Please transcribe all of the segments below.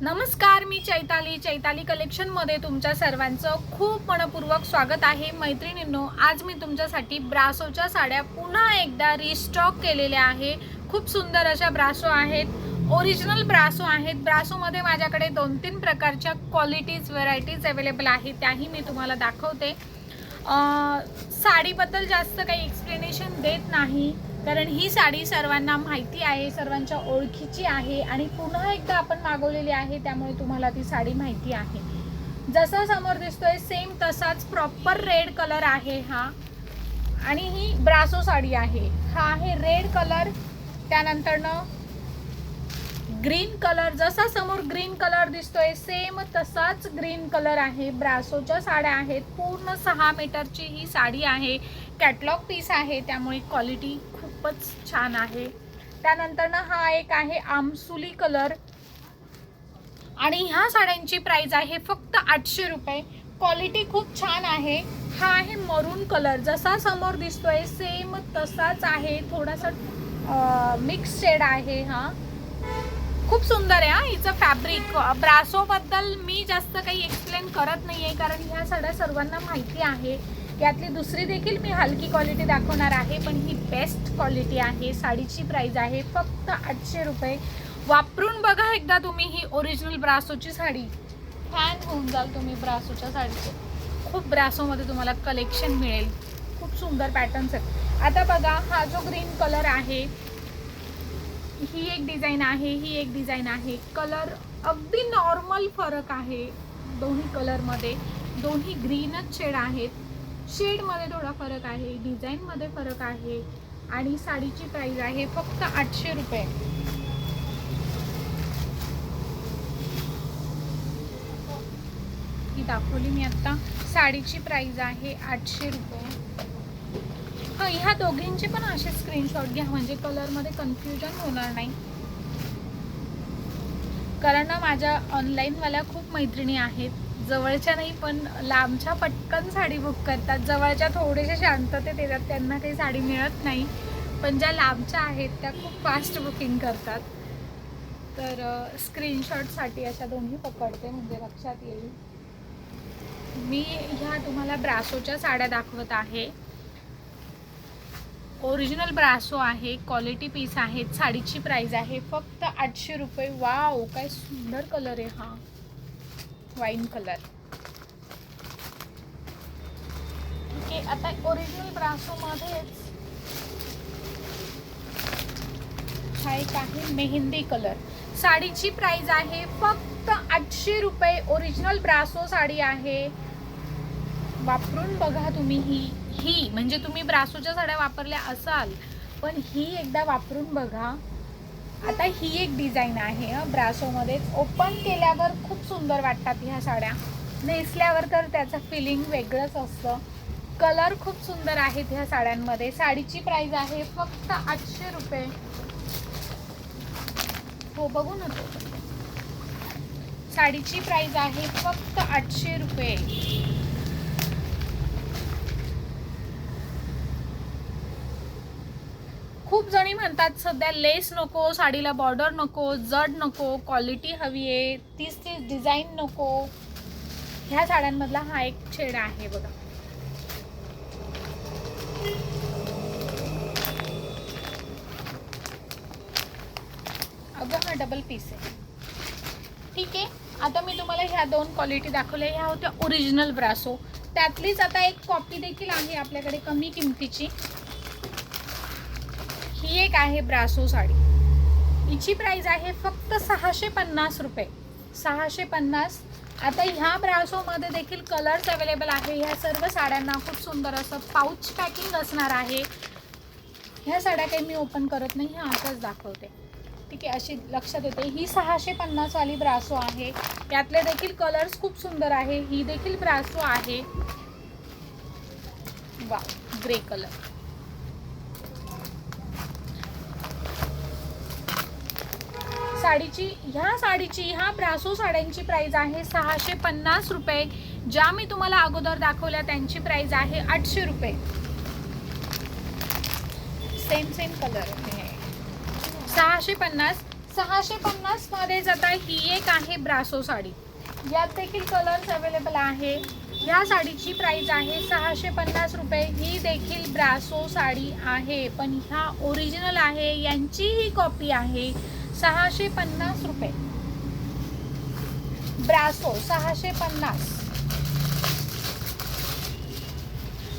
नमस्कार, मी चैताली कलेक्शनमध्ये तुमच्या सर्वांचं खूप मनपूर्वक स्वागत आहे। मैत्रिणींनो, आज मी तुमच्यासाठी ब्रासोच्या साड्या पुन्हा एकदा रिस्टॉक केलेल्या आहे। खूप सुंदर अशा ब्रासो आहेत, ओरिजिनल ब्रासो आहेत। ब्रासोमध्ये माझ्याकडे 2-3 प्रकारच्या क्वालिटीज व्हरायटीज अवेलेबल आहेत, त्याही मी तुम्हाला दाखवते। साडीबद्दल जास्त काही एक्सप्लेनेशन देत नाही, कारण ही साडी सर्वांना माहिती आहे, सर्वांच्या ओळखीची आहे आणि पुन्हा एकदा आपण मागवलेली आहे, त्यामुळे तुम्हाला ती साडी माहिती आहे। जसा समोर दिसतोय सेम तसाच प्रॉपर रेड कलर आहे हा, आणि ही ब्रासो साडी आहे। हा आहे रेड कलर, त्यानंतरनं ग्रीन कलर, जसा समोर ग्रीन कलर दिसतोय सेम तसाच ग्रीन कलर आहे। ब्रासोच्या साड्या आहेत, पूर्ण 6 मीटरची ही साडी आहे। कॅटलॉग पीस आहे, त्यामुळे क्वालिटी खूपच छान आहे। त्यानंतरनं हा एक आहे आमसुली कलर, आणि ह्या साड्यांची प्राइस आहे फक्त 800 रुपये। क्वालिटी खूप छान आहे। हा आहे मरून कलर, जसा समोर दिसतोय सेम तसाच आहे, थोडासा मिक्स शेड आहे। हा खूप सुंदर आहे। हिचं फॅब्रिक, ब्रासो बद्दल मी जास्त काही एक्सप्लेन करत नाहीये, कारण ह्या साड्या सर्वांना माहिती आहे। यातली दुसरी देखील मी हलकी क्वालिटी दाखवणार आहे, पण ही बेस्ट क्वालिटी आहे। साडीची प्राइस आहे फक्त 800 रुपये। वापरून बघा एकदा तुम्ही ही ओरिजिनल ब्रासोची साडी, फॅन होऊन जाल तुम्ही ब्रासोच्या साडीचे। खूप ब्रासोमध्ये तुम्हाला कलेक्शन मिळेल, खूप सुंदर पॅटर्न्स आहेत। आता बघा, हा जो ग्रीन कलर आहे, ही एक डिझाइन आहे, ही एक डिझाइन आहे। कलर अगदी नॉर्मल फरक आहे दोन्ही कलरमध्ये, दोन्ही ग्रीनच शेड आहेत। शेडमध्ये थोडा फरक आहे, डिझाईनमध्ये फरक आहे, आणि साडीची प्राइस आहे फक्त 800 रुपये। ही दाखवली मी आता, साडीची प्राइस आहे 800 रुपये। ह्या दोघींचे पण असे स्क्रीनशॉट घ्या, म्हणजे कलरमध्ये कन्फ्युजन होणार नाही, कारण ना माझ्या ऑनलाईनवाल्या खूप मैत्रिणी आहेत, जवळच्या नाही पण लांबच्या पटकन साडी बुक करतात। जवळच्या थोडेसे शांततेत येतात, त्यांना काही साडी मिळत नाही, पण ज्या लांबच्या आहेत त्या खूप फास्ट बुकिंग करतात। तर स्क्रीनशॉटसाठी अशा दोन्ही पकडते, म्हणजे लक्षात येईल। मी ह्या तुम्हाला ब्रासोच्या साड्या दाखवत आहे, ओरिजिनल ब्रासो आहे, क्वालिटी पीस आहेत। साडीची प्राइस आहे फक्त 800 रुपये। वाव, काय सुंदर कलर आहे हा, वाईन कलर। ठीक आहे, आता ओरिजिनल ब्रासो मध्येच हा एक आहे मेहंदी कलर। साडीची प्राइस आहे फक्त 800 रुपये। ओरिजिनल ब्रासो साडी आहे, वापरून बघा तुम्ही। ही म्हणजे तुम्ही ब्रासोच्या साड्या वापरल्या असाल, पण ही एकदा वापरून बघा। आता ही एक डिझाइन आहे ब्रासोमध्येच, ओपन केल्यावर खूप सुंदर वाटतात ह्या साड्या, नेसल्यावर तर त्याचं फिलिंग वेगळंच असतं। कलर खूप सुंदर आहेत ह्या साड्यांमध्ये। साडीची प्राइस आहे फक्त 800 रुपये। हो, बघू ना तो, साडीची प्राइस आहे फक्त 800 रुपये। खूप जणी म्हणतात सध्या लेस नको, साडीला बॉर्डर नको, जड नको, क्वालिटी हवी आहे, तीच डिझाईन नको। ह्या साड्यांमधला हा एक शेड आहे बघा, अगं हा डबल पीस आहे। ठीक आहे, आता मी तुम्हाला ह्या 2 क्वालिटी दाखवल्या, ह्या होत्या ओरिजिनल ब्रासो। त्यातलीच आता एक कॉपी देखील आहे आपल्याकडे कमी किमतीची। ही एक आहे ब्रासो साडी, हिची प्राइस आहे फक्त 650 रुपये। 650। आता ह्या ब्रासोमध्ये देखील कलर्स अवेलेबल आहे। ह्या सर्व साड्यांना खूप सुंदर असं पाऊच पॅकिंग असणार आहे। ह्या साड्या काही मी ओपन करत नाही, ह्या असंच दाखवते, ठीक आहे, अशी लक्षात येते। ही 650 वाली ब्रासो आहे, यातले देखील कलर्स खूप सुंदर आहे। ही देखील ब्रासो आहे, वा, ग्रे कलर। ह्या ब्रासो साड्यांची प्राइस आहे 650 रुपये। ज्या मी तुम्हाला अगोदर दाखवल्या त्यांची प्राइस आहे 800 रुपये। सेम कलर आहे, 650। 650 मध्येच आता ही एक आहे ब्रासो साडी, यात देखील कलर्स अवेलेबल आहे। या साडीची प्राइस आहे 650 रुपये। ही देखील ब्रासो साडी आहे, पण ह्या ओरिजिनल आहे, यांची ही कॉपी आहे। 650 रुपये ब्रासो, 650।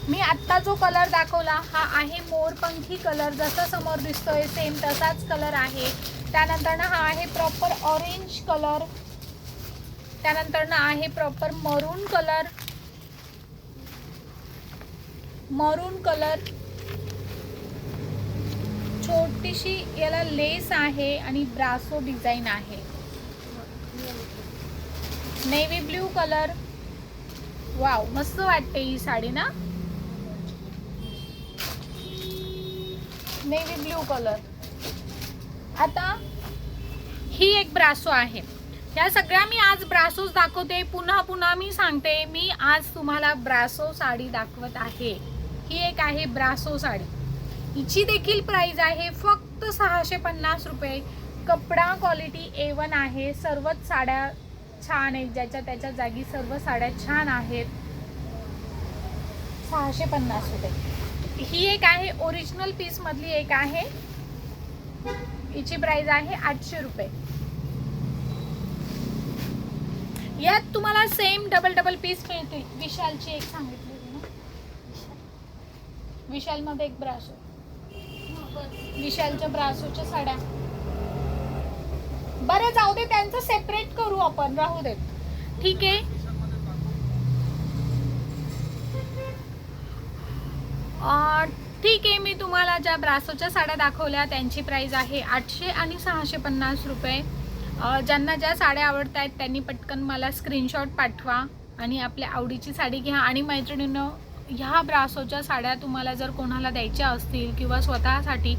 मी आत्ता जो कलर दाखवला हा आहे मोरपंखी कलर, जसा समोर दिसतोय सेम तसाच कलर आहे। त्यानंतर हा आहे प्रॉपर ऑरेंज कलर, त्यानंतर आहे प्रॉपर मरून कलर, छोटीशी याला लेस आहे आणि ब्रासो डिझाइन आहे। नेव्ही ब्ल्यू कलर, वाव मस्त वाटते ही साडी ना, नेव्ही ब्ल्यू कलर। आता ही एक ब्रासो आहे। या सगळ्या मी आज ब्रासोज दाखवते, पुन्हा मी सांगते, मी आज तुम्हाला ब्रासो साडी दाखवत आहे। ही एक आहे ब्रासो साडी, हिची देखील प्राइस आहे फक्त 650 रुपये। कपडा क्वालिटी A1 आहे, सर्वच साड्या छान आहेत, ज्याच्या त्याच्या जागी सर्व साड्या छान आहेत। 650 रुपये। ही एक आहे ओरिजिनल पीस मधली एक आहे, हिची प्राइस आहे 800 रुपये। यात तुम्हाला सेम डबल पीस मिळतील। विशालची एक सांगितली ना, विशाल मध्ये एक ब्रासो, विशालच्या ब्रासोच्या साड्या, बरं जाऊ दे, त्यांचं सेपरेट करू आपण, राहू देत, ठीक आहे। ठीक आहे, मी तुम्हाला ज्या ब्रासोच्या साड्या दाखवल्या त्यांची प्राइस आहे 800 आणि 650 रुपये। ज्यांना ज्या साड्या आवडत आहेत त्यांनी पटकन मला स्क्रीनशॉट पाठवा आणि आपल्या आवडीची साडी घ्या। आणि मैत्रिणींनो, ह्या ब्रासोच्या साड्या तुम्हाला जर कोणाला द्यायच्या असतील किंवा स्वतःसाठी,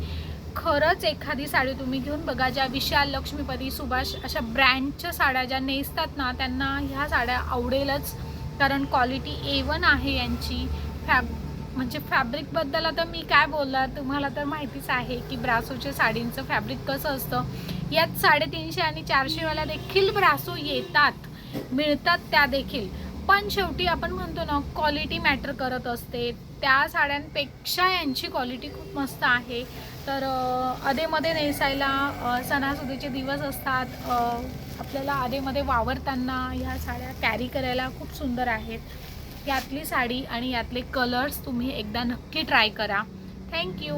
खरंच एखादी साडी तुम्ही घेऊन बघा। ज्या विशाल, लक्ष्मीपती, सुभाष अशा ब्रँडच्या साड्या ज्या नेसतात ना, त्यांना ह्या साड्या आवडेलच, कारण क्वालिटी A1 आहे यांची। म्हणजे फॅब्रिकबद्दल आता मी काय बोलणार, तुम्हाला तर माहितीच आहे की ब्रासोच्या साडींचं फॅब्रिक कसं असतं। यात 350 आणि 400 वाला देखील ब्रासो येतात, मिळतात त्या देखील, पण शेवटी आपण म्हणतो ना, क्वालिटी मॅटर करत असते। त्या साड्यांपेक्षा यांची क्वालिटी खूप मस्त आहे। तर आधेमध्ये नेसायला, सणासुदीचे दिवस असतात, आपल्याला आधेमध्ये वावरताना ह्या साड्या कॅरी करायला खूप सुंदर आहेत। यातली साडी आणि यातले कलर्स तुम्ही एकदा नक्की ट्राय करा। थँक्यू।